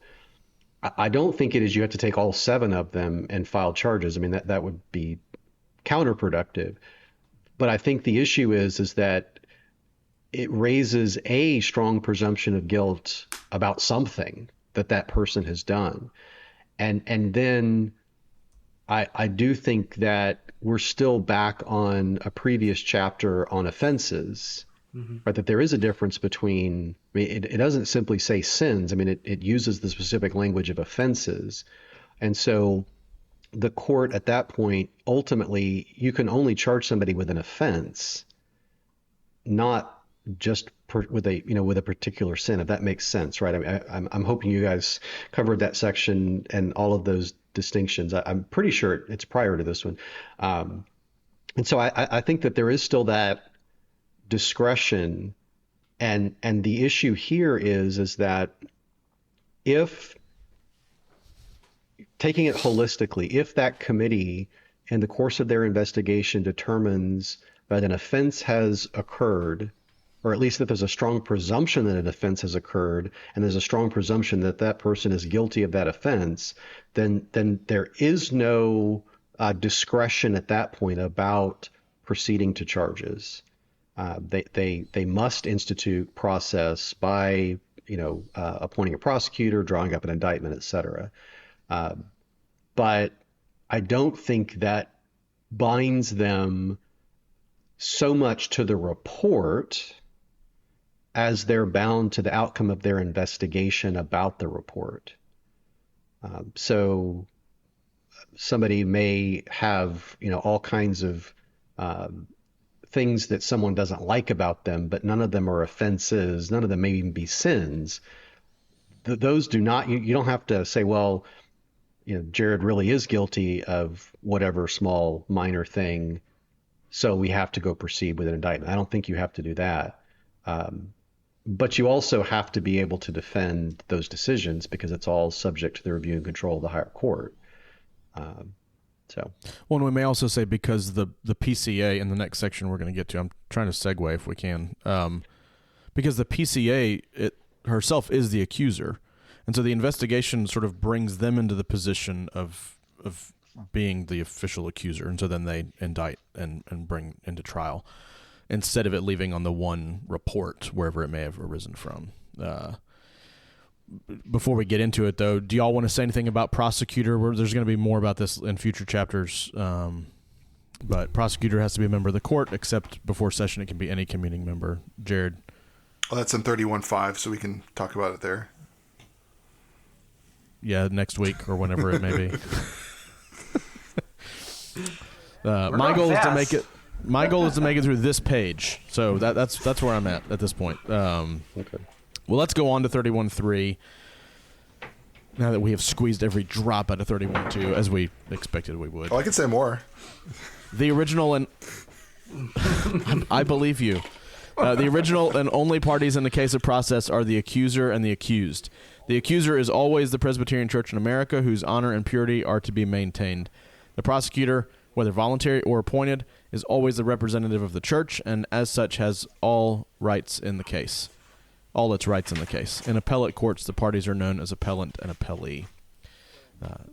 I don't think it is you have to take all 7 of them and file charges. I mean, that would be counterproductive. But I think the issue is that it raises a strong presumption of guilt about something that person has done. And then I do think that we're still back on a previous chapter on offenses, right? That there is a difference between, I mean, it doesn't simply say sins. I mean, it uses the specific language of offenses. And so the court at that point, ultimately, you can only charge somebody with an offense, not just with a particular sin, if that makes sense, right? I mean, I'm hoping you guys covered that section and all of those distinctions. I'm pretty sure it's prior to this one. And so I think that there is still that discretion. And the issue here is that if, taking it holistically, if that committee in the course of their investigation determines that an offense has occurred, or at least that there's a strong presumption that an offense has occurred, and there's a strong presumption that that person is guilty of that offense, then there is no discretion at that point about proceeding to charges. They must institute process by appointing a prosecutor, drawing up an indictment, et cetera. But I don't think that binds them so much to the report as they're bound to the outcome of their investigation about the report. So somebody may have, all kinds of things that someone doesn't like about them, but none of them are offenses. None of them may even be sins. Those do not, you don't have to say, well, Jared really is guilty of whatever small minor thing, so we have to go proceed with an indictment. I don't think you have to do that. But you also have to be able to defend those decisions because it's all subject to the review and control of the higher court. Well, and we may also say, because the PCA in the next section we're going to get to, I'm trying to segue if we can, because the PCA herself is the accuser. And so the investigation sort of brings them into the position of being the official accuser. And so then they indict and bring into trial, instead of it leaving on the one report, wherever it may have arisen from. Before we get into it, though, do y'all want to say anything about prosecutor? There's going to be more about this in future chapters, but prosecutor has to be a member of the court, except before session it can be any communing member. Jared? Well, that's in 31.5, so we can talk about it there. Yeah, next week or whenever it may be. My goal is to make it. My goal is to make it through this page, so that's where I'm at this point. okay. Well, let's go on to 31.3. Now that we have squeezed every drop out of 31.2, as we expected we would. Oh, I could say more. The original and I believe you. The original and only parties in the case of process are the accuser and the accused. The accuser is always the Presbyterian Church in America, whose honor and purity are to be maintained. The prosecutor, whether voluntary or appointed, is always the representative of the church, and as such has all rights in the case. All its rights in the case. In appellate courts, the parties are known as appellant and appellee.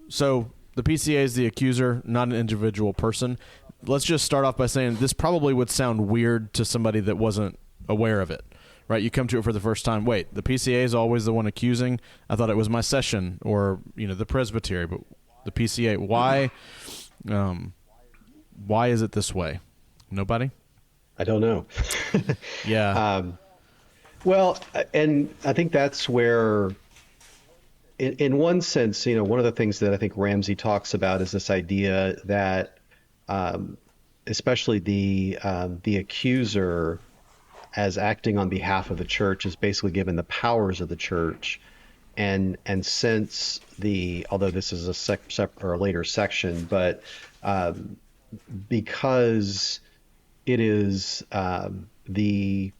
So the PCA is the accuser, not an individual person. Let's just start off by saying this probably would sound weird to somebody that wasn't aware of it, right? You come to it for the first time. Wait, the PCA is always the one accusing? I thought it was my session or, the presbytery, but the PCA. Why is it this way? Nobody? I don't know. Yeah. Well, and I think that's where, in one sense, one of the things that I think Ramsey talks about is this idea that, especially the accuser, as acting on behalf of the church, is basically given the powers of the church, and since although this is a separate or a later section, but because it is the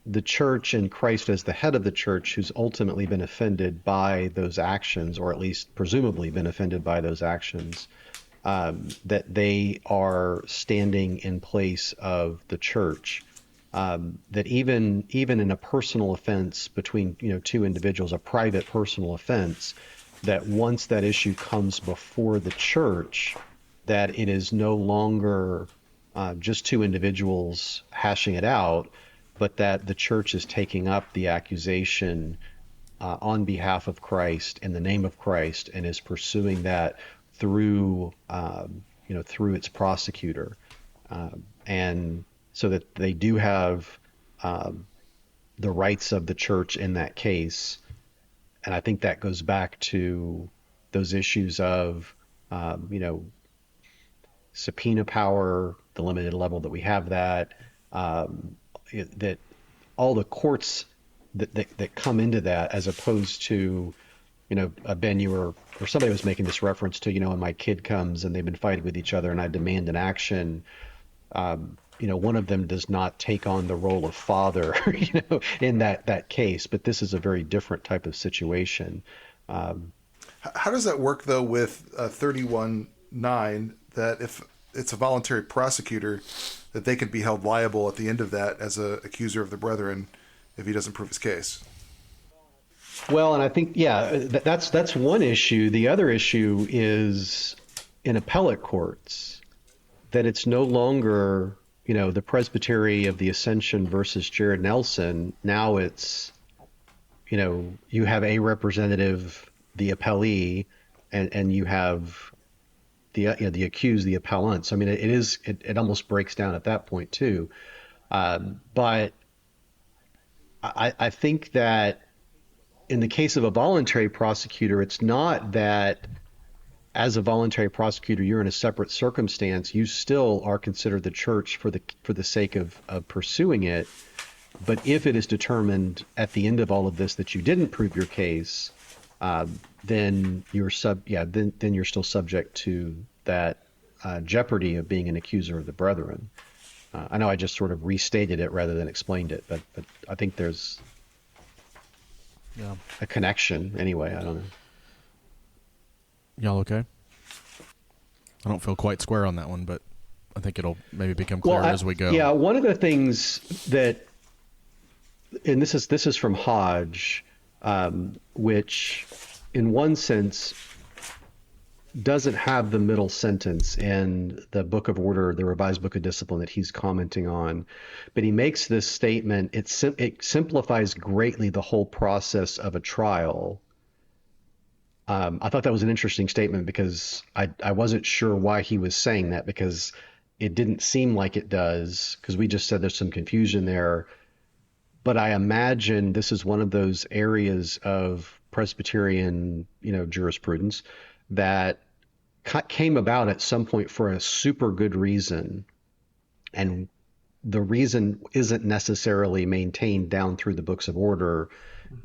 the church and Christ as the head of the church, who's ultimately been offended by those actions, or at least presumably been offended by those actions, that they are standing in place of the church. That even in a personal offense between two individuals, a private personal offense, that once that issue comes before the church, that it is no longer just two individuals hashing it out, but that the church is taking up the accusation on behalf of Christ in the name of Christ, and is pursuing that through through its prosecutor, and so that they do have the rights of the church in that case. And I think that goes back to those issues of subpoena power, the limited level that we have that all the courts that come into that, as opposed to, Ben, you were, or somebody was making this reference to, when my kid comes and they've been fighting with each other and I demand an action, one of them does not take on the role of father, in that case, but this is a very different type of situation. How does that work though with 31:9, that if it's a voluntary prosecutor, that they can be held liable at the end of that as a accuser of the brethren if he doesn't prove his case? Well, and I think, that's one issue. The other issue is in appellate courts, that it's no longer, the Presbytery of the Ascension versus Jared Nelson. Now it's, you have a representative, the appellee, and you have the accused, the appellant. So, I mean, it almost breaks down at that point too. But I think that in the case of a voluntary prosecutor, it's not that as a voluntary prosecutor, you're in a separate circumstance. You still are considered the church for the sake of pursuing it. But if it is determined at the end of all of this that you didn't prove your case, then you're then you're still subject to that jeopardy of being an accuser of the brethren. I know I just sort of restated it rather than explained it, but I think there's a connection anyway. I don't know. Y'all okay? I don't feel quite square on that one, but I think it'll maybe become clearer as we go. Yeah, one of the things that, and this is from Hodge, which in one sense doesn't have the middle sentence in the Book of Order, the Revised Book of Discipline that he's commenting on, but he makes this statement. It simplifies greatly the whole process of a trial. I thought that was an interesting statement because I wasn't sure why he was saying that, because it didn't seem like it does, because we just said there's some confusion there. But I imagine this is one of those areas of Presbyterian, jurisprudence that came about at some point for a super good reason. And the reason isn't necessarily maintained down through the books of order,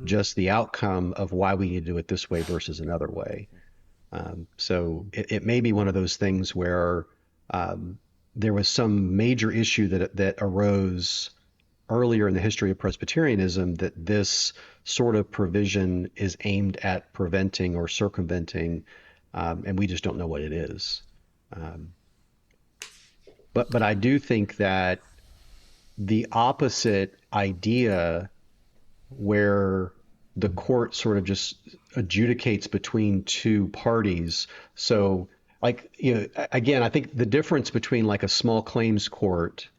just the outcome of why we need to do it this way versus another way. So it may be one of those things where there was some major issue that arose earlier in the history of Presbyterianism that this sort of provision is aimed at preventing or circumventing, and we just don't know what it is. But I do think that the opposite idea, where the court sort of just adjudicates between two parties. So, again, I think the difference between like a small claims court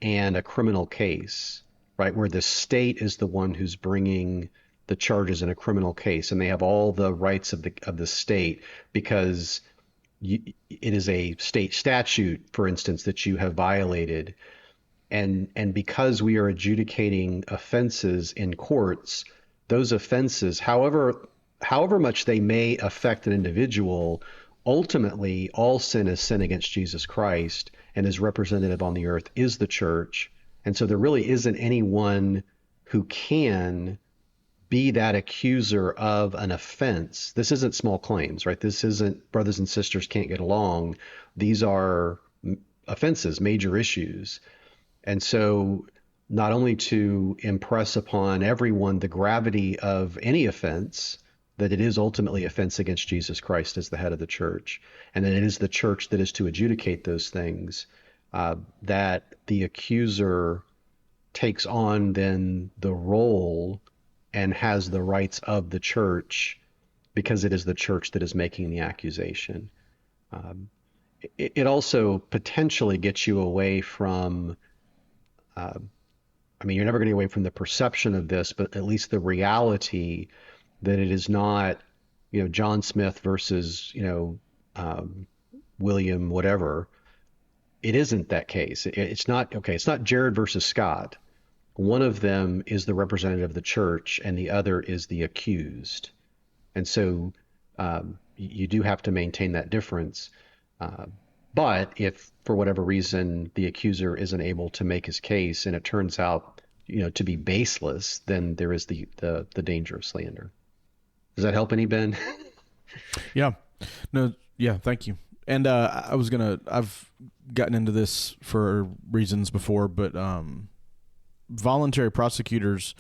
and a criminal case, right, where the state is the one who's bringing the charges in a criminal case, and they have all the rights of the state because it is a state statute, for instance, that you have violated, and because we are adjudicating offenses in courts, those offenses, however much they may affect an individual, ultimately all sin is sin against Jesus Christ, and his representative on the earth is the church. And so there really isn't anyone who can be that accuser of an offense. This isn't small claims, right? This isn't brothers and sisters can't get along. These are offenses, major issues. And so not only to impress upon everyone the gravity of any offense, that it is ultimately offense against Jesus Christ as the head of the church, and that it is the church that is to adjudicate those things, that the accuser takes on then the role and has the rights of the church because it is the church that is making the accusation. It also potentially gets you away from, you're never going to get away from the perception of this, but at least the reality that it is not, John Smith versus, William whatever. It isn't that case. It's not Jared versus Scott. One of them is the representative of the church and the other is the accused. And so you do have to maintain that difference. But if for whatever reason the accuser isn't able to make his case and it turns out, to be baseless, then there is the danger of slander. Does that help any, Ben? Yeah. No. Yeah. Thank you. And I've gotten into this for reasons before, but voluntary prosecutors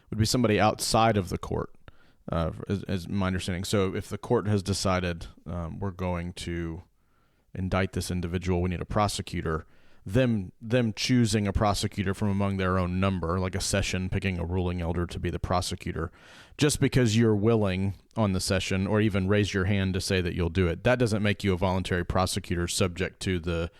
would be somebody outside of the court, as my understanding. So if the court has decided we're going to indict this individual, we need a prosecutor, them choosing a prosecutor from among their own number, like a session picking a ruling elder to be the prosecutor, just because you're willing on the session or even raise your hand to say that you'll do it, that doesn't make you a voluntary prosecutor subject to the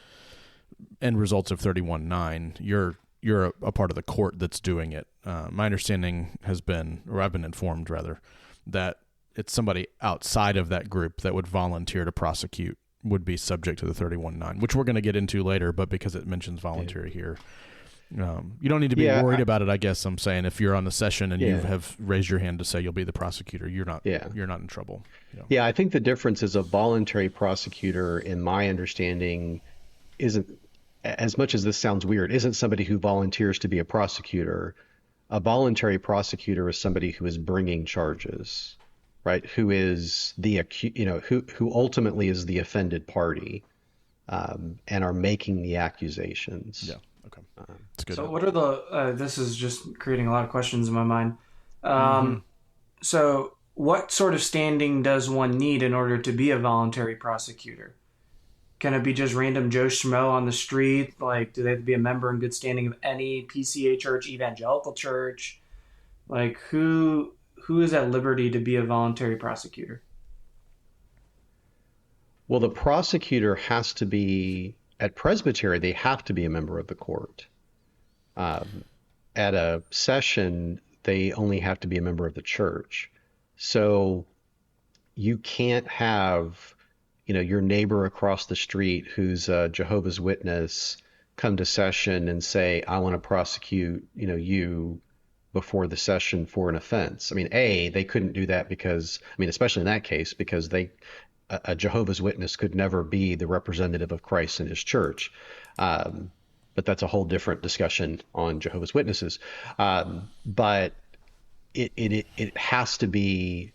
end results of 31-9. You're a part of the court that's doing it. My understanding has been, or I've been informed rather, that it's somebody outside of that group that would volunteer to prosecute would be subject to the 31-9, which we're going to get into later, but because it mentions voluntary here, you don't need to be worried about it. I guess I'm saying if you're on the session and you have raised your hand to say you'll be the prosecutor, you're not in trouble. Yeah, I think the difference is a voluntary prosecutor, in my understanding, isn't, as much as this sounds weird, isn't somebody who volunteers to be a prosecutor. A voluntary prosecutor is somebody who is bringing charges, right? Who is who ultimately is the offended party, and are making the accusations. Yeah. Okay. That's good. So what are the? This is just creating a lot of questions in my mind. So what sort of standing does one need in order to be a voluntary prosecutor? Can it be just random Joe Schmo on the street? Like, do they have to be a member in good standing of any PCA church, evangelical church? Like, who is at liberty to be a voluntary prosecutor? Well, the prosecutor has to be, at Presbytery, they have to be a member of the court. At a session, they only have to be a member of the church. So you can't have, your neighbor across the street who's a Jehovah's Witness come to session and say, I want to prosecute, you before the session for an offense. They couldn't do that because, especially in that case, because a Jehovah's Witness could never be the representative of Christ in his church. But that's a whole different discussion on Jehovah's Witnesses. But it has to be,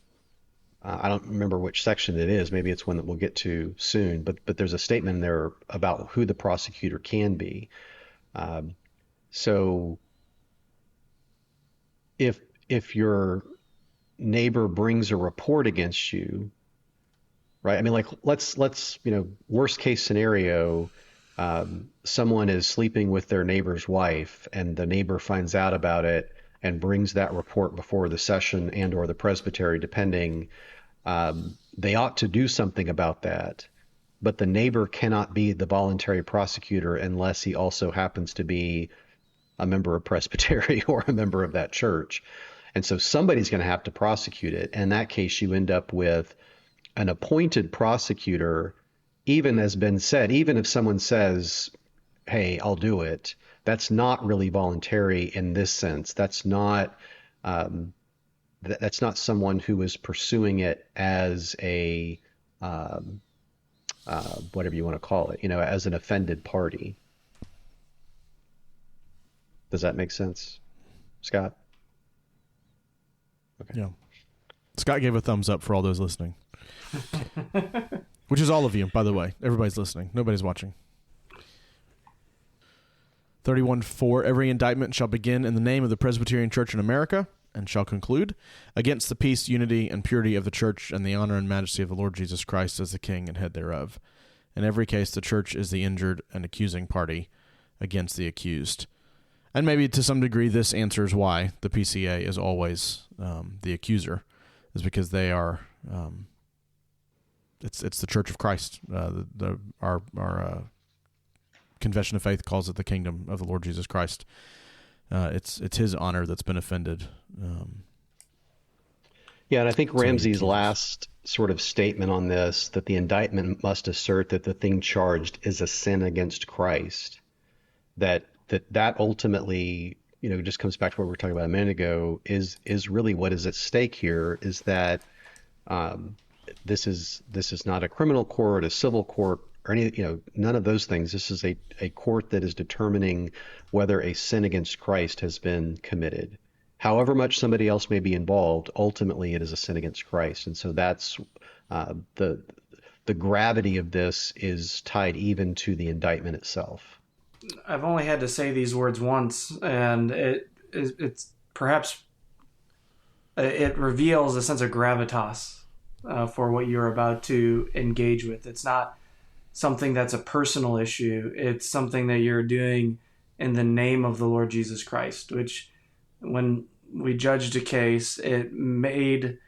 I don't remember which section it is. Maybe it's one that we'll get to soon, but there's a statement in there about who the prosecutor can be. So if your neighbor brings a report against you, right? Let's worst case scenario, someone is sleeping with their neighbor's wife and the neighbor finds out about it and brings that report before the session and or the presbytery, depending. They ought to do something about that, but the neighbor cannot be the voluntary prosecutor unless he also happens to be a member of Presbytery or a member of that church. And so somebody's going to have to prosecute it. In that case, you end up with an appointed prosecutor, even as Ben said, even if someone says, hey, I'll do it, that's not really voluntary in this sense. That's not someone who is pursuing it as a whatever you want to call it, as an offended party. Does that make sense, Scott? Okay. Yeah. Scott gave a thumbs up for all those listening, which is all of you, by the way. Everybody's listening. Nobody's watching. 31:4, every indictment shall begin in the name of the Presbyterian Church in America, and shall conclude, against the peace, unity, and purity of the Church, and the honor and majesty of the Lord Jesus Christ as the King and head thereof. In every case, the Church is the injured and accusing party against the accused. And maybe to some degree this answers why the PCA is always the accuser, is because they are, it's the Church of Christ. Our Confession of Faith calls it the kingdom of the Lord Jesus Christ. It's his honor that's been offended. Yeah, and I think Ramsey's last sort of statement on this, that the indictment must assert that the thing charged is a sin against Christ, that ultimately, just comes back to what we were talking about a minute ago, is really what is at stake here, is that this is not a criminal court, a civil court, or any, none of those things. This is a court that is determining whether a sin against Christ has been committed. However much somebody else may be involved, ultimately it is a sin against Christ. And so that's the gravity of this is tied even to the indictment itself. I've only had to say these words once, and it's perhaps it reveals a sense of gravitas for what you're about to engage with. It's not something that's a personal issue. It's something that you're doing in the name of the Lord Jesus Christ, which when we judged a case, it made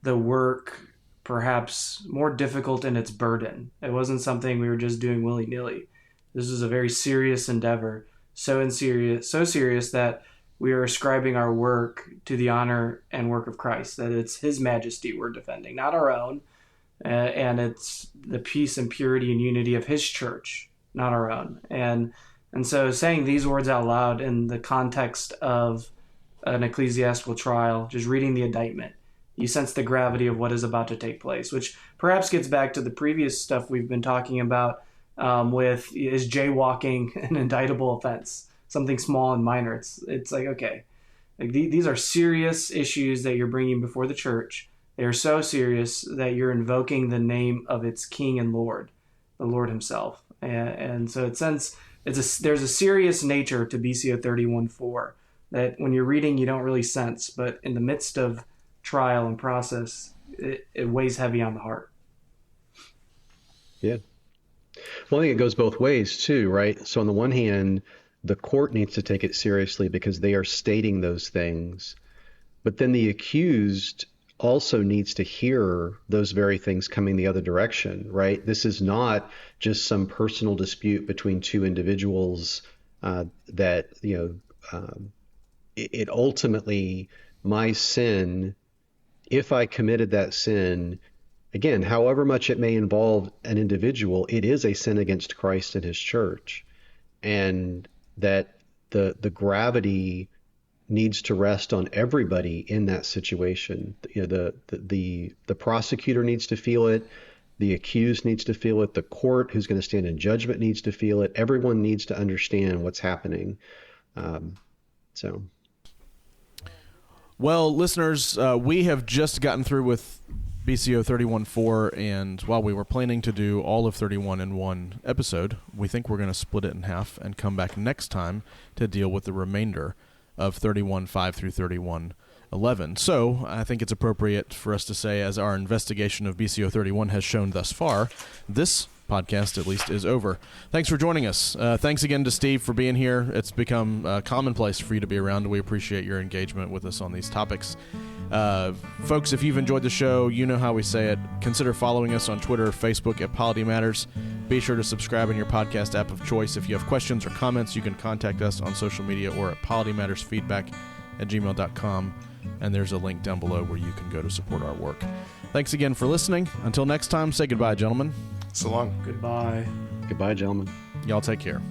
the work perhaps more difficult in its burden. It wasn't something we were just doing willy-nilly. This is a very serious endeavor, so serious that we are ascribing our work to the honor and work of Christ, that it's his majesty we're defending, not our own, and it's the peace and purity and unity of his church, not our own. And so saying these words out loud in the context of an ecclesiastical trial, just reading the indictment, you sense the gravity of what is about to take place, which perhaps gets back to the previous stuff we've been talking about with, is jaywalking an indictable offense, something small and minor. It's like, okay, like these are serious issues that you're bringing before the church. They are so serious that you're invoking the name of its King and Lord, the Lord himself. And so there's a serious nature to BCO 31:4 that when you're reading, you don't really sense, but in the midst of trial and process, it weighs heavy on the heart. Yeah. Well, I think it goes both ways too, right? So on the one hand, the court needs to take it seriously because they are stating those things, but then the accused also needs to hear those very things coming the other direction, right? This is not just some personal dispute between two individuals that, it ultimately, my sin, if I committed that sin, again, however much it may involve an individual, it is a sin against Christ and his church. And that the gravity needs to rest on everybody in that situation. The prosecutor needs to feel it. The accused needs to feel it. The court who's going to stand in judgment needs to feel it. Everyone needs to understand what's happening. Well, listeners, we have just gotten through with BCO 31:4, and while we were planning to do all of 31 in one episode, we think we're going to split it in half and come back next time to deal with the remainder of 31:5 through 31:11. So I think it's appropriate for us to say, as our investigation of BCO 31 has shown thus far, this podcast at least is over. Thanks for joining us. Thanks again to Steve for being here. It's become commonplace for you to be around. We appreciate your engagement with us on these topics. Folks, if you've enjoyed the show, you know how we say it. Consider following us on Twitter or Facebook at Polity Matters. Be sure to subscribe in your podcast app of choice. If you have questions or comments, you can contact us on social media or at politymattersfeedback@gmail.com. And there's a link down below where you can go to support our work. Thanks again for listening. Until next time, say goodbye, gentlemen. So long. Goodbye. Goodbye, gentlemen. Y'all take care.